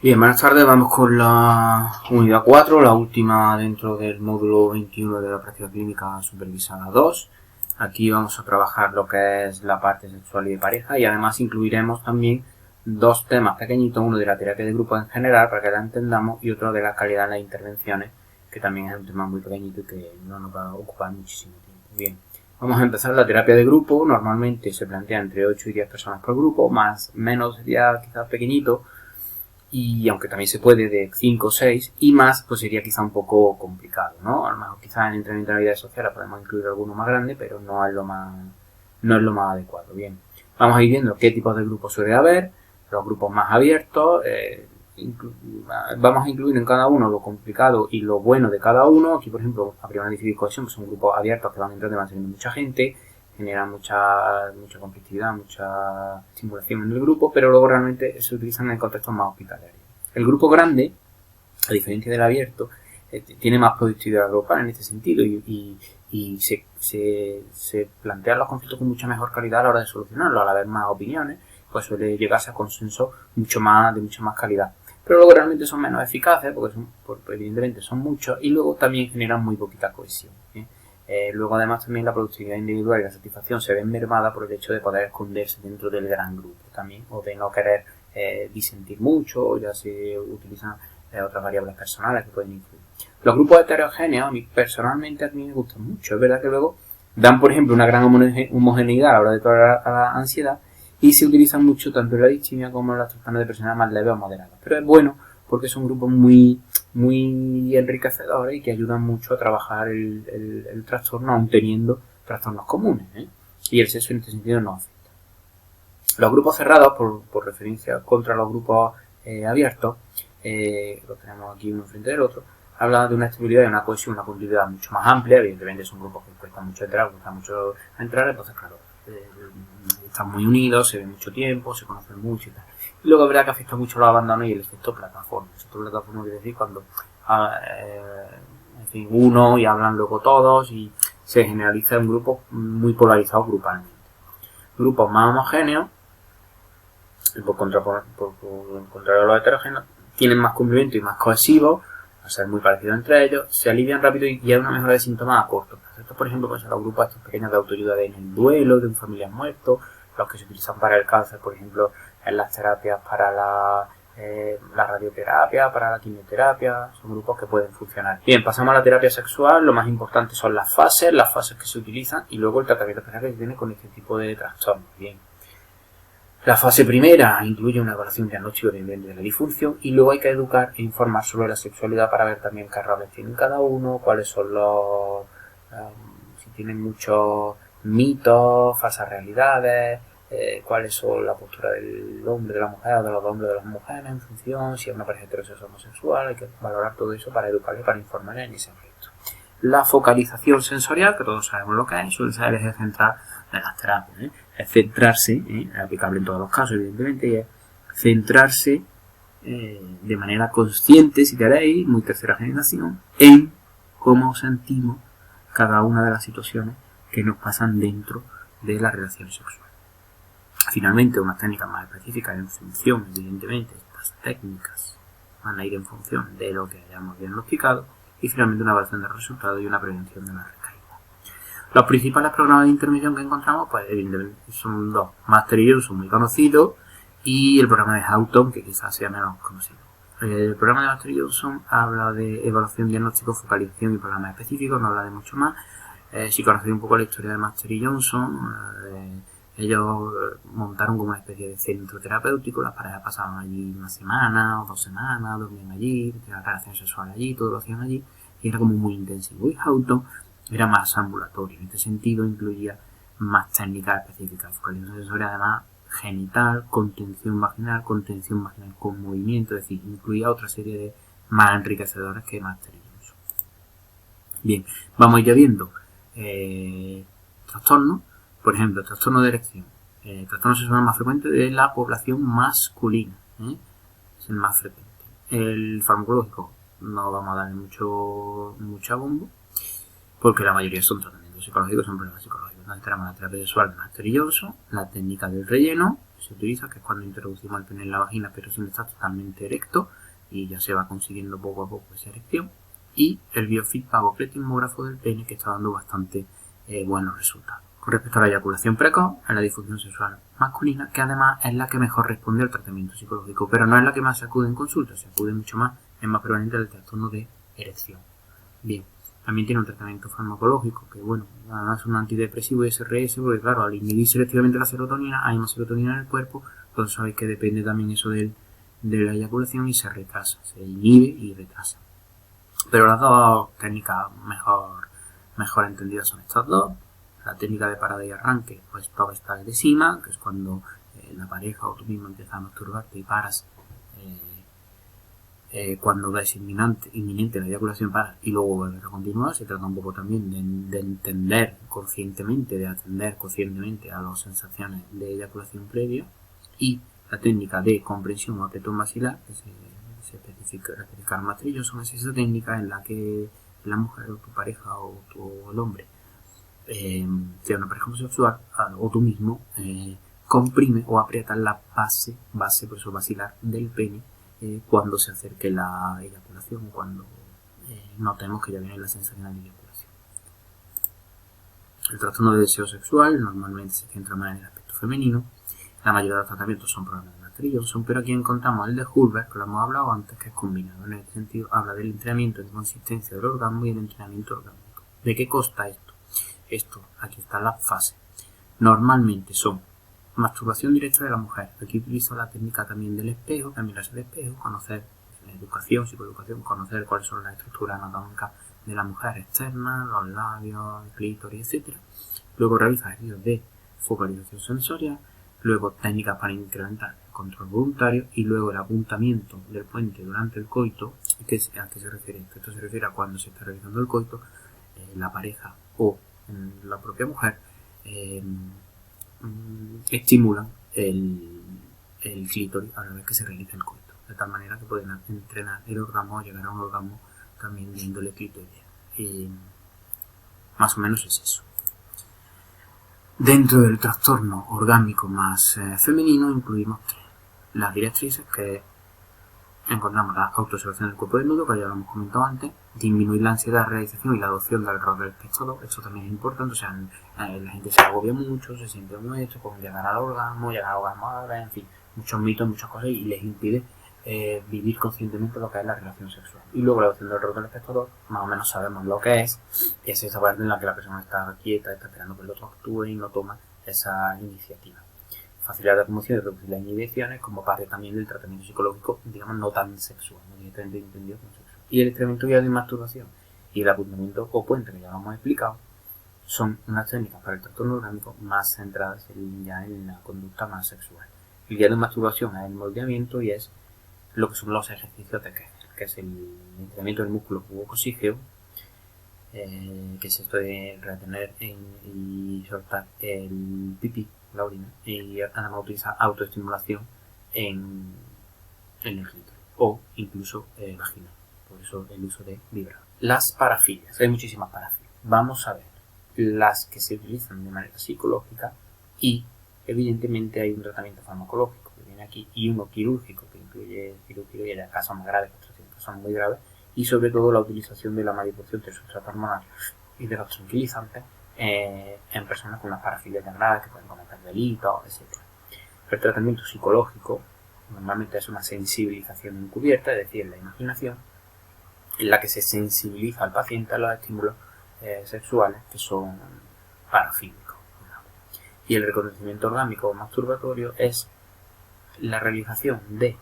Bien, buenas tardes, vamos con la unidad 4, la última dentro del módulo 21 de la práctica clínica supervisada 2. Aquí vamos a trabajar lo que es la parte sexual y de pareja y además incluiremos también dos temas pequeñitos, uno de la terapia de grupo en general para que la entendamos y otro de la calidad de las intervenciones, que también es un tema muy pequeñito y que no nos va a ocupar muchísimo tiempo. Bien, vamos a empezar la terapia de grupo. Normalmente se plantea entre 8 y 10 personas por grupo, menos sería quizás pequeñito, y aunque también se puede de 5 o 6 y más, pues sería quizá un poco complicado, ¿no? A lo mejor quizá en entrenamiento de habilidades sociales podemos incluir alguno más grande, pero no es lo más adecuado. Bien, vamos a ir viendo qué tipos de grupos suele haber, los grupos más abiertos, vamos a incluir en cada uno lo complicado y lo bueno de cada uno. Aquí, por ejemplo, a primera difícil cohesión, pues son grupos abiertos que van entrando y van saliendo mucha gente, generan mucha conflictividad, mucha estimulación en el grupo, pero luego realmente se utilizan en contextos más hospitalarios. El grupo grande, a diferencia del abierto, tiene más productividad grupal en este sentido y se plantean los conflictos con mucha mejor calidad a la hora de solucionarlos. Al haber más opiniones, pues suele llegarse a consenso de mucha más calidad. Pero luego realmente son menos eficaces porque evidentemente son muchos y luego también generan muy poquita cohesión. Luego además también la productividad individual y la satisfacción se ven mermada por el hecho de poder esconderse dentro del gran grupo también, o de no querer disentir mucho, o ya se utilizan otras variables personales que pueden influir. Los grupos heterogéneos, personalmente a mí me gustan mucho. Es verdad que luego dan, por ejemplo, una gran homogeneidad a la hora de tolerar a la ansiedad y se utilizan mucho tanto en la distimia como en las trastornos de personalidad más leves o moderadas. Pero es bueno porque son grupos muy enriquecedores y que ayudan mucho a trabajar el trastorno, aun teniendo trastornos comunes, y el sexo en este sentido no afecta. Los grupos cerrados, por referencia contra los grupos abiertos, los tenemos aquí uno frente del otro, habla de una estabilidad y una cohesión, una continuidad mucho más amplia. Evidentemente son grupos que cuestan mucho entrar, entonces claro, están muy unidos, se ven mucho tiempo, se conocen mucho y tal. Y luego habrá que afecta mucho los abandonos y el efecto plataforma. El efecto plataforma quiere decir cuando en fin, uno y hablan luego todos y se generaliza un grupo muy polarizado grupalmente. Grupos más homogéneos, por contrario a los heterogéneos, tienen más cumplimiento y más cohesivos, a ser muy parecidos entre ellos, se alivian rápido y hay una mejora de síntomas a corto plazo. Estos, por ejemplo, pueden ser los grupos estos pequeños de autoayuda en el duelo, de un familiar muerto, los que se utilizan para el cáncer, por ejemplo, en las terapias para la radioterapia, para la quimioterapia, son grupos que pueden funcionar. Bien, pasamos a la terapia sexual. Lo más importante son las fases que se utilizan y luego el tratamiento especial que se tiene con este tipo de trastornos. Bien. La fase primera incluye una evaluación diagnóstico de la disfunción y luego hay que educar e informar sobre la sexualidad para ver también qué roles tienen cada uno, cuáles son si tienen muchos mitos, falsas realidades, cuáles son la postura del hombre, de la mujer o de los hombres, de las mujeres en función, si es una pareja heterosexual o homosexual. Hay que valorar todo eso para educarle, para informarle en ese aspecto. La focalización sensorial, que todos sabemos lo que es, suele ser el eje central de las terapias, es centrarse, es aplicable en todos los casos evidentemente, y es centrarse de manera consciente, si queréis, muy tercera generación, en cómo sentimos cada una de las situaciones que nos pasan dentro de la relación sexual. Finalmente, unas técnicas más específicas en función, evidentemente, estas técnicas van a ir en función de lo que hayamos diagnosticado, y finalmente una evaluación de resultados y una prevención de la recaída. Los principales programas de intervención que encontramos, pues evidentemente son dos. Master y Johnson, muy conocido, y el programa de Houghton, que quizás sea menos conocido. El programa de Master y Johnson habla de evaluación, diagnóstico, focalización y programas específicos, no habla de mucho más. Si conocéis un poco la historia de Master y Johnson, ellos montaron como una especie de centro terapéutico. Las parejas pasaban allí una semana o 2 semanas, dormían allí, tenían relación sexual allí, todo lo hacían allí, y era como muy intensivo. Y Houghton era más ambulatorio, en este sentido incluía más técnicas específicas, focalización sensorial, además genital, contención vaginal con movimiento, es decir, incluía otra serie de más enriquecedores que Master y Johnson. Bien, vamos ya viendo trastornos. Por ejemplo, trastorno de erección, trastorno sexual más frecuente de la población masculina, es el más frecuente. El farmacológico no vamos a darle mucha bombo, porque la mayoría son tratamientos psicológicos, son problemas psicológicos. Entonces tenemos la terapia sexual de Master y Johnson, la técnica del relleno se utiliza, que es cuando introducimos el pene en la vagina pero sin estar totalmente erecto, y ya se va consiguiendo poco a poco esa erección. Y el biofeedback o pletismógrafo del pene, que está dando bastante buenos resultados. Con respecto a la eyaculación precoz, es la disfunción sexual masculina, que además es la que mejor responde al tratamiento psicológico, pero no es la que más se acude en consulta, se acude mucho más, es más prevalente el trastorno de erección. Bien, también tiene un tratamiento farmacológico, que bueno, además es un antidepresivo y SRS, porque claro, al inhibir selectivamente la serotonina, hay más serotonina en el cuerpo, entonces sabéis que depende también eso de la eyaculación y se retrasa, se inhibe y retrasa. Pero las dos técnicas mejor entendidas son estas dos. La técnica de parada y arranque, pues todo está de cima, que es cuando la pareja o tú mismo empiezas a masturbarte y paras cuando ves inminente la eyaculación, paras y luego vuelves a continuar. Se trata un poco también de entender conscientemente, de atender conscientemente a las sensaciones de eyaculación previa. Y la técnica de comprensión o apretón basilar, que se especifica más trilloso, es esa técnica en la que la mujer o tu pareja o el hombre, sea una pareja homosexual o tú mismo, comprime o aprieta la base por eso basilar del pene cuando se acerque la eyaculación o cuando notemos que ya viene la sensación de eyaculación. El trastorno de deseo sexual normalmente se centra más en el aspecto femenino. La mayoría de los tratamientos son problemas de matriz Johnson, pero aquí encontramos el de Hulberg, que lo hemos hablado antes, que es combinado. En este sentido, habla del entrenamiento en consistencia del orgasmo y el entrenamiento orgánico. ¿De qué consta esto? Aquí está la fase. Normalmente son masturbación directa de la mujer. Aquí utilizo la técnica también del espejo, también la del espejo, conocer educación, psicoeducación, conocer cuáles son las estructuras anatómicas de la mujer externa, los labios, el clítoris, etc. Luego realiza ejercicios de focalización sensorial, luego técnicas para incrementar el control voluntario y luego el apuntamiento del puente durante el coito. ¿A qué se refiere esto? Esto se refiere a cuando se está realizando el coito, la pareja o la propia mujer estimulan el clítoris a la vez que se realiza el coito, de tal manera que pueden entrenar el orgasmo o llegar a un orgasmo también de índole clitoriana. Más o menos es eso. Dentro del trastorno orgánico más femenino incluimos tres. Las directrices, que encontramos la autoobservación del cuerpo desnudo, que ya lo hemos comentado antes, disminuir la ansiedad, la realización y la adopción del rol del espectador. Eso también es importante, o sea, la gente se agobia mucho, se siente mucho con llegar al orgasmo ahora, en fin, muchos mitos, muchas cosas, y les impide vivir conscientemente lo que es la relación sexual. Y luego la adopción del rol del espectador, más o menos sabemos lo que es esa parte en la que la persona está quieta, está esperando que el otro actúe y no toma esa iniciativa. Facilitar la promoción y reducir las inhibiciones como parte también del tratamiento psicológico, digamos, no tan sexual, no directamente entendido como sexual. Y el entrenamiento guiado de masturbación y el apuntamiento o puente, que ya lo hemos explicado, son unas técnicas para el trastorno orgánico más centradas ya en la conducta más sexual. El guiado de masturbación es el moldeamiento y es lo que son los ejercicios de Kegel, que es el entrenamiento del músculo pubococígeo, que es esto de retener y soltar el pipí, la orina, y además utiliza autoestimulación en el clítoris o incluso vaginal, por eso el uso de vibrador. Las parafilias, hay muchísimas parafilias. Vamos a ver las que se utilizan de manera psicológica y evidentemente hay un tratamiento farmacológico que viene aquí y uno quirúrgico que incluye cirugía y casos más graves, casos muy graves, y sobre todo la utilización de la manipulación del sustrato hormonal y de los tranquilizantes en personas con unas parafilias ya graves que pueden cometer delitos, etc. El tratamiento psicológico normalmente es una sensibilización encubierta, es decir, la imaginación, en la que se sensibiliza al paciente a los estímulos sexuales que son parafílicos. Y el reconocimiento orgánico o masturbatorio es la realización de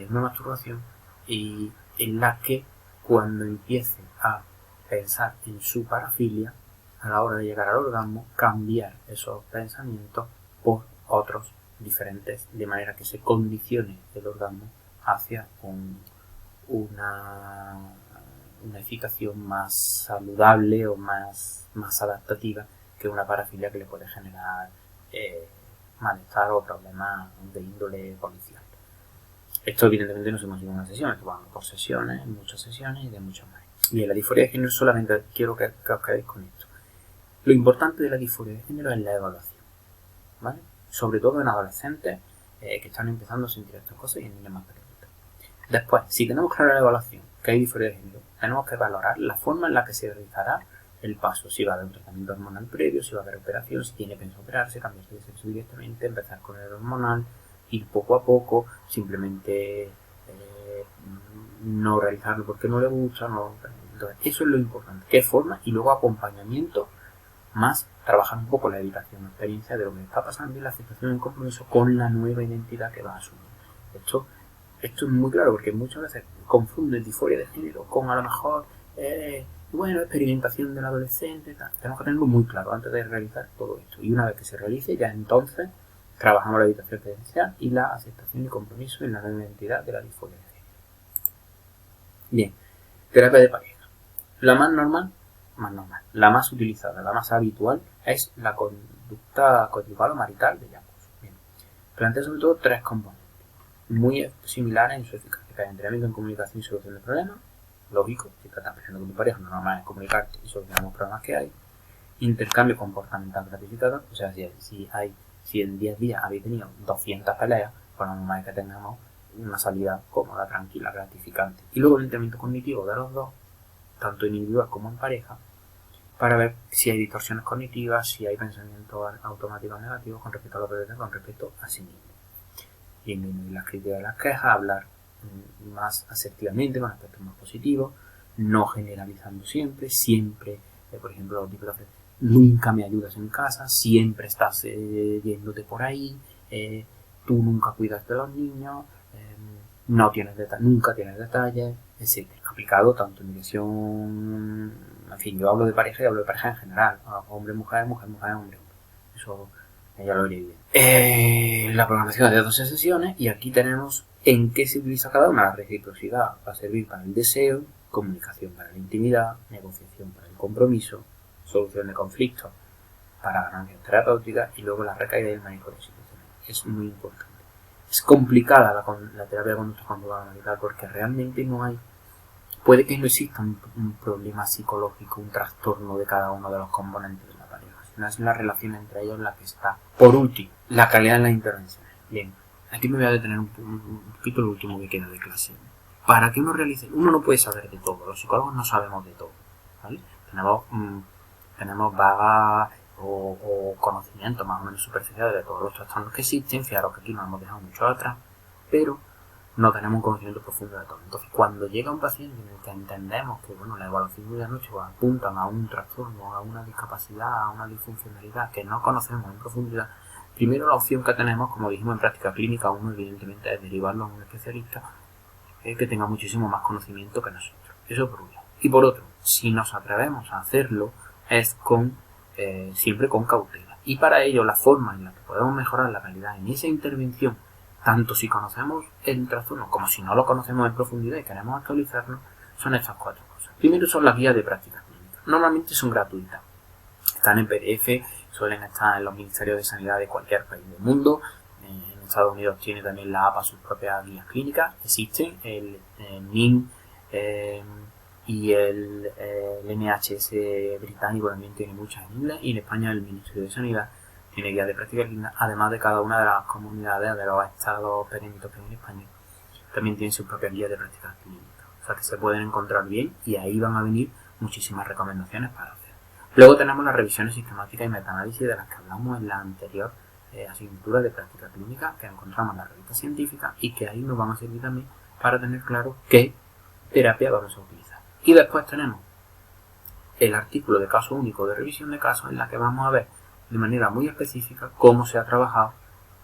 una masturbación y en la que cuando empiece a pensar en su parafilia, a la hora de llegar al orgasmo, cambiar esos pensamientos por otros diferentes, de manera que se condicione el orgasmo hacia una excitación más saludable o más adaptativa que una parafilia que le puede generar malestar o problemas de índole policial. Esto evidentemente no se consigue en una sesión, esto va por sesiones, muchas sesiones y de muchas más. Bien, la disforia de género solamente quiero que os quedéis con esto. Lo importante de la disforia de género es la evaluación, ¿vale? sobre todo en adolescentes que están empezando a sentir estas cosas y en niños más pequeños. Después, si tenemos clara la evaluación, que hay disforia de género, tenemos que valorar la forma en la que se realizará el paso, si va a haber un tratamiento hormonal previo, si va a haber operación, si tiene pensado operarse, cambiarse de sexo directamente, empezar con el hormonal, ir poco a poco, simplemente no realizarlo porque no le gusta, no. Entonces, eso es lo importante, qué forma y luego acompañamiento, más trabajar un poco la educación, la experiencia de lo que está pasando y la aceptación y el compromiso con la nueva identidad que va a asumir. Esto es muy claro porque muchas veces confunden disforia de género con a lo mejor experimentación del adolescente, tal. Tenemos que tenerlo muy claro antes de realizar todo esto. Y una vez que se realice, ya entonces trabajamos la educación experiencial y la aceptación y compromiso en la nueva identidad de la disforia de género. Bien, terapia de pareja. La más normal, la más utilizada, la más habitual es la conducta conyugal o marital de ambos. Bien, plantea sobre todo 3 componentes muy similares en su eficacia, que hay entrenamiento en comunicación y solución de problemas, lógico, si te estás peleando con tu pareja, lo normal es comunicarte y solucionar los problemas que hay. Intercambio comportamental gratificador, o sea, si en 10 días habéis tenido 200 peleas, pues lo normal es que tengamos una salida cómoda, tranquila, gratificante. Y luego el entrenamiento cognitivo de los dos, tanto individual como en pareja, para ver si hay distorsiones cognitivas, si hay pensamientos automáticos negativos con respecto a lo que con respecto a sí mismo. Disminuir las críticas y las quejas, hablar más asertivamente, con aspectos más positivos, no generalizando siempre, por ejemplo, los tipos de frases, nunca me ayudas en casa, siempre estás yéndote por ahí, tú nunca cuidas de los niños, nunca tienes detalles, etc. Aplicado tanto en dirección, en fin, yo hablo de pareja y hablo de pareja en general, hombre, mujer, mujer, mujer, hombre. Eso ya lo veré bien. La programación es de 12 sesiones y aquí tenemos en qué se utiliza cada una. La reciprocidad va a servir para el deseo, comunicación para la intimidad, negociación para el compromiso, solución de conflictos para ganancias terapéuticas y luego la recaída y el manejo de situaciones. Es muy importante. Es complicada la terapia de conducta conductual marital porque realmente puede que no exista un problema psicológico, un trastorno de cada uno de los componentes de la pareja. No es la relación entre ellos la que está. Por último, la calidad de las intervenciones. Bien, aquí me voy a detener un poquito lo último que queda de clase. Para que uno realice, uno no puede saber de todo, los psicólogos no sabemos de todo, ¿vale? Tenemos vagas o conocimientos más o menos superficiales de todos los trastornos que existen, fijaros que aquí nos hemos dejado mucho atrás, pero no tenemos un conocimiento profundo de todo. Entonces, cuando llega un paciente en el que entendemos que la evaluación de la noche apuntan a un trastorno, a una discapacidad, a una disfuncionalidad que no conocemos en profundidad, primero la opción que tenemos, como dijimos en práctica clínica, uno evidentemente es derivarlo a un especialista que tenga muchísimo más conocimiento que nosotros. Eso por un lado. Y por otro, si nos atrevemos a hacerlo, es siempre con cautela. Y para ello, la forma en la que podemos mejorar la calidad en esa intervención, tanto si conocemos el trastorno como si no lo conocemos en profundidad y queremos actualizarlo, son estas 4 cosas. Primero son las guías de práctica clínica. Normalmente son gratuitas. Están en PDF, suelen estar en los ministerios de sanidad de cualquier país del mundo. En Estados Unidos tiene también la APA sus propias guías clínicas. Existen el NIM y el NHS británico también tiene muchas en inglés. Y en España el Ministerio de Sanidad tiene guías de práctica clínica, además de cada una de las comunidades de los estados pequeñitos que hay en España también tienen sus propias guías de práctica clínica. O sea que se pueden encontrar bien y ahí van a venir muchísimas recomendaciones para hacer. Luego tenemos las revisiones sistemáticas y metaanálisis de las que hablamos en la anterior asignatura de práctica clínica que encontramos en la revista científica y que ahí nos van a servir también para tener claro qué terapia vamos a utilizar. Y después tenemos el artículo de caso único de revisión de casos en la que vamos a ver de manera muy específica cómo se ha trabajado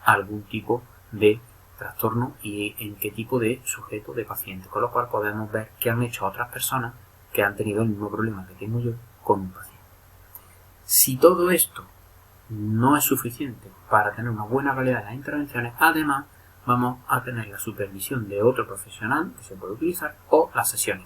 algún tipo de trastorno y en qué tipo de sujeto de paciente, con lo cual podemos ver qué han hecho otras personas que han tenido el mismo problema que tengo yo con un paciente. Si todo esto no es suficiente para tener una buena calidad de las intervenciones, además vamos a tener la supervisión de otro profesional que se puede utilizar o las sesiones.